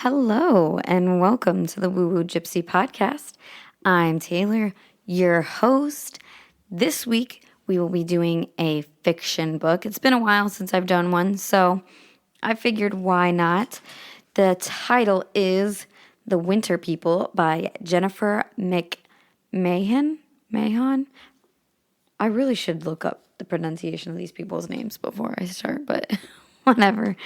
Hello, and welcome to the Woo Woo Gypsy podcast. I'm Taylor, your host. This week, we will be doing a fiction book. It's been a while since I've done one, so I figured why not. The title is The Winter People by Jennifer McMahon. I really should look up the pronunciation of these people's names before I start, but whatever.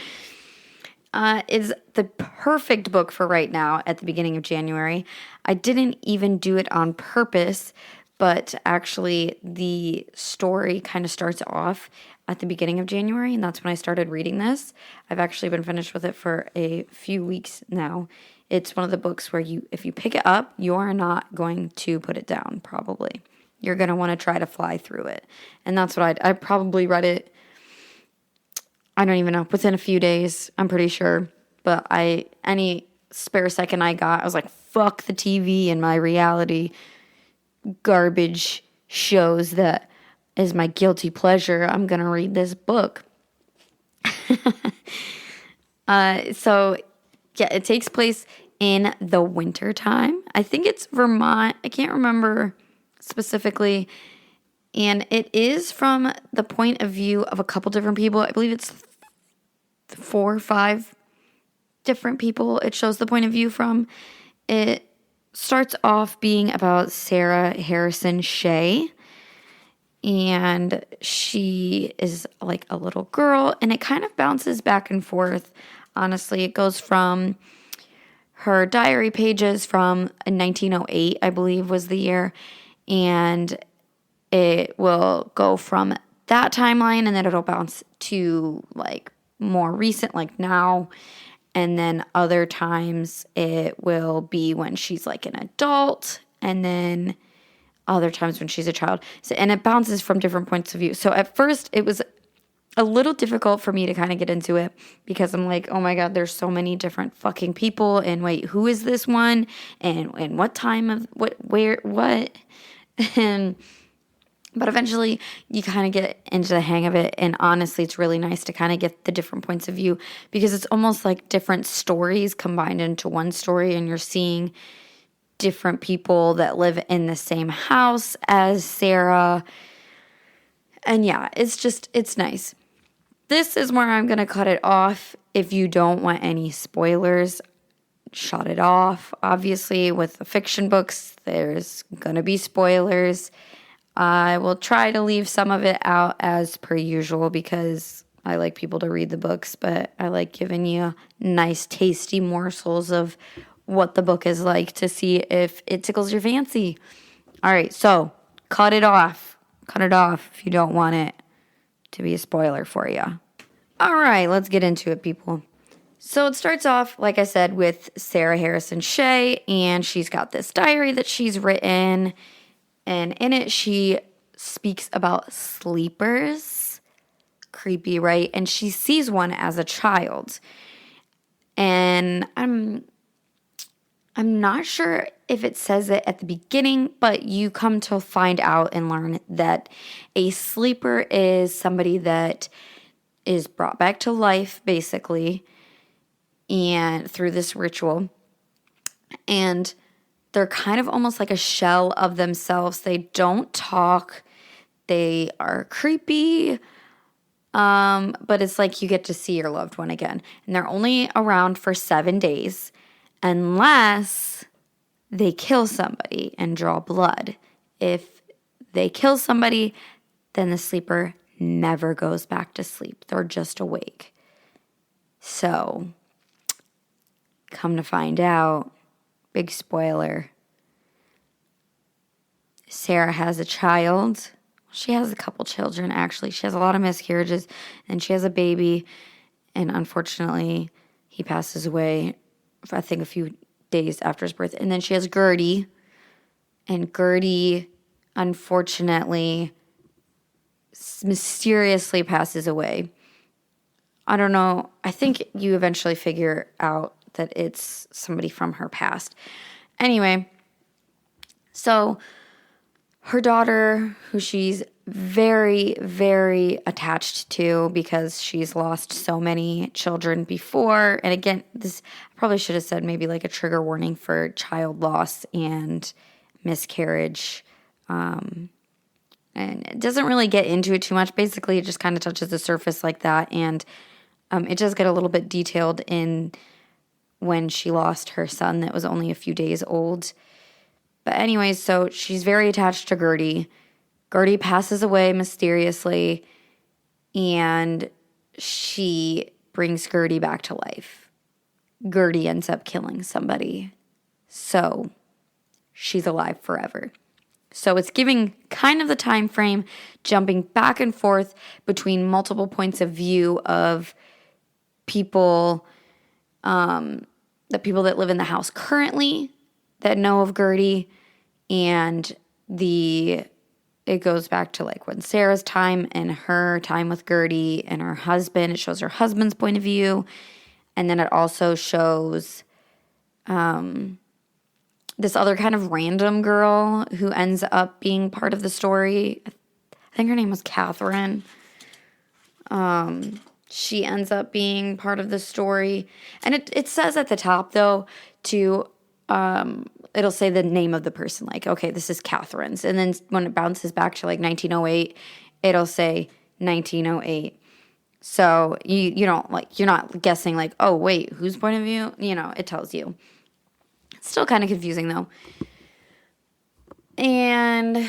Is the perfect book for right now at the beginning of January. I didn't even do it on purpose, but actually the story kind of starts off at the beginning of January, and that's when I started reading this. I've actually been finished with it for a few weeks now. It's one of the books where if you pick it up, you're not going to put it down, probably. You're going to want to try to fly through it. And that's what I probably read it, I don't even know, within a few days, I'm pretty sure. But any spare second I got, I was like, fuck the TV and my reality garbage shows that is my guilty pleasure. I'm going to read this book. So, yeah, it takes place in the winter time. I think it's Vermont. I can't remember specifically. And it is from the point of view of a couple different people. I believe it's 4 or 5 different people it shows the point of view from. It starts off being about Sarah Harrison Shea, and she is like a little girl, and it kind of bounces back and forth. Honestly, it goes from her diary pages from 1908, I believe was the year, and it will go from that timeline, and then it'll bounce to like more recent, like now, and then other times it will be when she's like an adult, and then other times when she's a child. So, and it bounces from different points of view. So at first it was a little difficult for me to kind of get into it because I'm like, oh my God, there's so many different fucking people, and wait, who is this one, and what time of what, and but eventually you kind of get into the hang of it, and honestly, it's really nice to kind of get the different points of view because it's almost like different stories combined into one story, and you're seeing different people that live in the same house as Sarah. And yeah, it's nice. This is where I'm going to cut it off. If you don't want any spoilers, shut it off. Obviously, with the fiction books, there's going to be spoilers. I will try to leave some of it out as per usual because I like people to read the books, but I like giving you nice, tasty morsels of what the book is like to see if it tickles your fancy. All right, so cut it off. Cut it off if you don't want it to be a spoiler for you. All right, let's get into it, people. So it starts off, like I said, with Sarah Harrison Shea, and she's got this diary that she's written. And in it, she speaks about sleepers. Creepy, right? And she sees one as a child. And I'm not sure if it says it at the beginning, but you come to find out and learn that a sleeper is somebody that is brought back to life, basically, and through this ritual. And they're kind of almost like a shell of themselves. They don't talk. They are creepy. But it's like you get to see your loved one again. And they're only around for 7 days unless they kill somebody and draw blood. If they kill somebody, then the sleeper never goes back to sleep. They're just awake. So, come to find out, big spoiler, Sarah has a child. She has a couple children, actually. She has a lot of miscarriages, and she has a baby, and unfortunately, he passes away, I think, a few days after his birth. And then she has Gertie, and Gertie, unfortunately, mysteriously passes away. I don't know. I think you eventually figure out that it's somebody from her past. Anyway, so her daughter, who she's very, very attached to because she's lost so many children before. And again, this I probably should have said maybe like a trigger warning for child loss and miscarriage. And it doesn't really get into it too much. Basically, it just kind of touches the surface like that. And it does get a little bit detailed in when she lost her son that was only a few days old. But anyways, so she's very attached to Gertie. Gertie passes away mysteriously, and she brings Gertie back to life. Gertie ends up killing somebody, so she's alive forever. So it's giving kind of the time frame, jumping back and forth between multiple points of view of people, the people that live in the house currently that know of Gertie, and it goes back to like when Sarah's time and her time with Gertie and her husband. It shows her husband's point of view. And then it also shows this other kind of random girl who ends up being part of the story. I think her name was Catherine. She ends up being part of the story. And it says at the top, though, it'll say the name of the person, like, okay, this is Catherine's. And then when it bounces back to like 1908, it'll say 1908. So you don't like, you're not guessing like, oh, wait, whose point of view? You know, it tells you. It's still kind of confusing though. And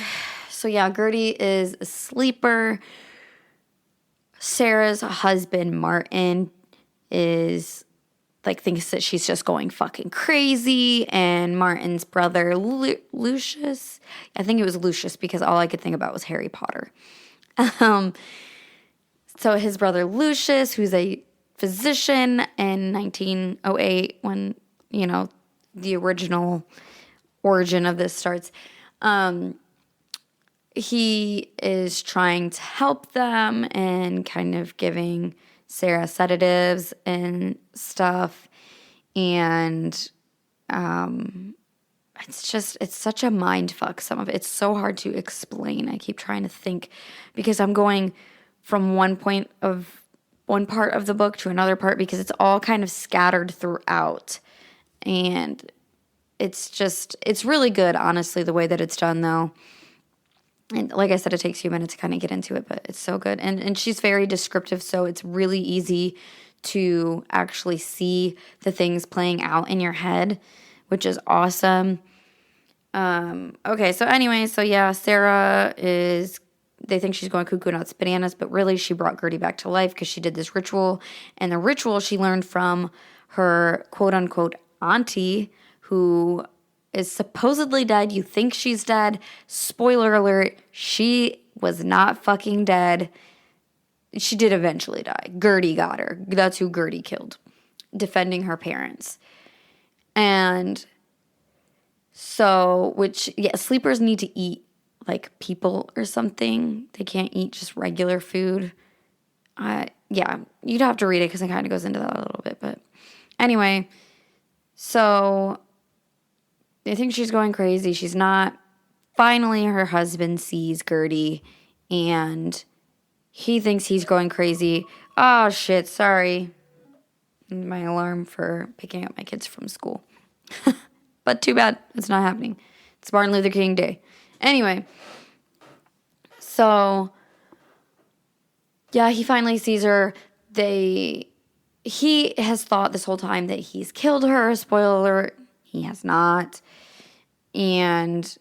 so yeah, Gertie is a sleeper. Sarah's husband, Martin, is like thinks that she's just going fucking crazy, and Martin's brother Lucius, I think it was Lucius because all I could think about was Harry Potter. So his brother Lucius, who's a physician in 1908, when the original origin of this starts, he is trying to help them and kind of giving Sarah sedatives and stuff. And it's such a mind fuck, some of it. It's so hard to explain. I keep trying to think because I'm going from one part of the book to another part because it's all kind of scattered throughout. And it's really good, honestly, the way that it's done, though. And like I said, it takes you a minute to kind of get into it, but it's so good. And she's very descriptive, so it's really easy to actually see the things playing out in your head, which is awesome. Okay, so anyway, Sarah they think she's going cuckoo nuts bananas, but really she brought Gertie back to life because she did this ritual. And the ritual she learned from her quote-unquote auntie, who is supposedly dead. You think she's dead. Spoiler alert, she was not fucking dead. She did eventually die. Gertie got her. That's who Gertie killed, defending her parents. And so, sleepers need to eat like people or something. They can't eat just regular food. You'd have to read it because it kind of goes into that a little bit. But anyway, so they think she's going crazy. She's not. Finally, her husband sees Gertie, and he thinks he's going crazy. Oh, shit, sorry. My alarm for picking up my kids from school. But too bad. It's not happening. It's Martin Luther King Day. Anyway, so, yeah, he finally sees her. He has thought this whole time that he's killed her. Spoiler alert, he has not. And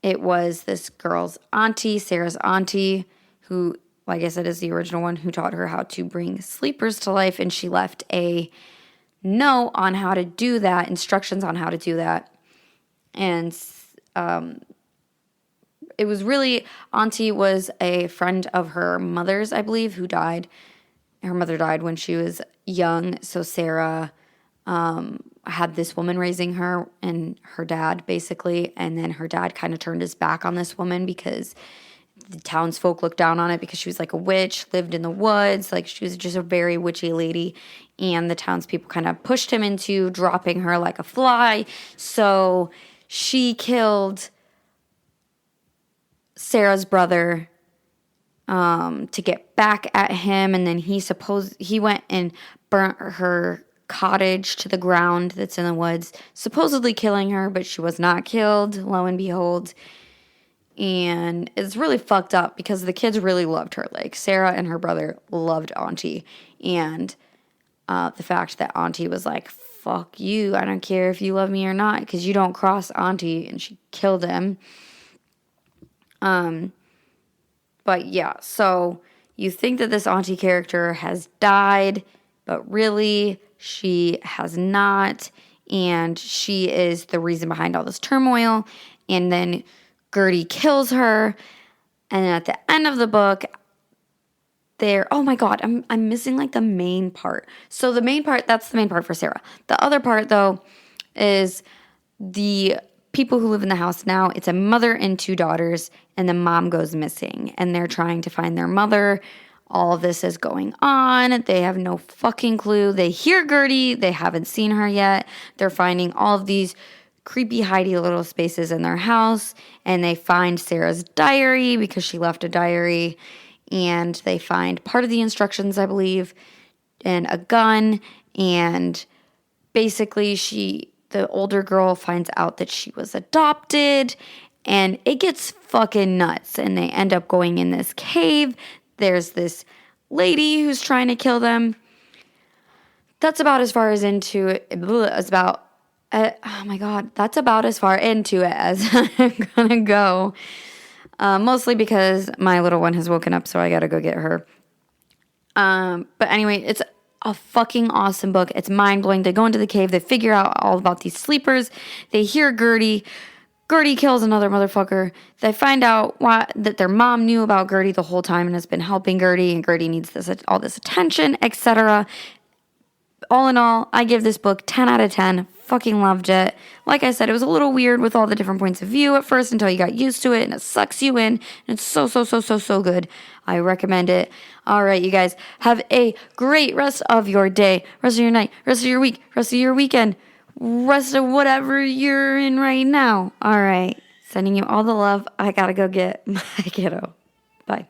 it was this girl's auntie, Sarah's auntie, who, like I said, is the original one who taught her how to bring sleepers to life. And she left a note on how to do that, instructions on how to do that. And it was really, auntie was a friend of her mother's, I believe, who died. Her mother died when she was young. So Sarah had this woman raising her and her dad, basically. And then her dad kind of turned his back on this woman because the townsfolk looked down on it because she was like a witch, lived in the woods. Like, she was just a very witchy lady. And the townspeople kind of pushed him into dropping her like a fly. So she killed Sarah's brother to get back at him, and then he went and burnt her cottage to the ground that's in the woods, supposedly killing her, but she was not killed, lo and behold. And it's really fucked up because the kids really loved her. Like, Sarah and her brother loved Auntie. And the fact that Auntie was like, fuck you, I don't care if you love me or not, because you don't cross Auntie, and she killed him. But yeah, so you think that this Auntie character has died, but really she has not, and she is the reason behind all this turmoil. And then Gertie kills her, and at the end of the book, oh my god, I'm missing like the main part. So the main part, that's the main part for Sarah. The other part though is the people who live in the house now. It's a mother and 2 daughters, and the mom goes missing, and they're trying to find their mother. All of this is going on. They have no fucking clue. They hear Gertie. They haven't seen her yet. They're finding all of these creepy, hidey little spaces in their house, and they find Sarah's diary because she left a diary, and they find part of the instructions, I believe, and a gun, and basically the older girl finds out that she was adopted, and it gets fucking nuts, and they end up going in this cave. There's this lady who's trying to kill them. That's about as far into it oh my god, that's about as far into it as I'm gonna go. Mostly because my little one has woken up, so I gotta go get her. But anyway, it's a fucking awesome book. It's mind-blowing. They go into the cave. They figure out all about these sleepers. They hear Gertie. Gertie kills another motherfucker. They find out that their mom knew about Gertie the whole time and has been helping Gertie, and Gertie needs all this attention, etc. All in all, I give this book 10 out of 10. Fucking loved it. Like I said, it was a little weird with all the different points of view at first until you got used to it, and it sucks you in. And it's so good. I recommend it. All right, you guys, have a great rest of your day, rest of your night, rest of your week, rest of your weekend, rest of whatever you're in right now. All right, sending you all the love. I gotta go get my kiddo. Bye.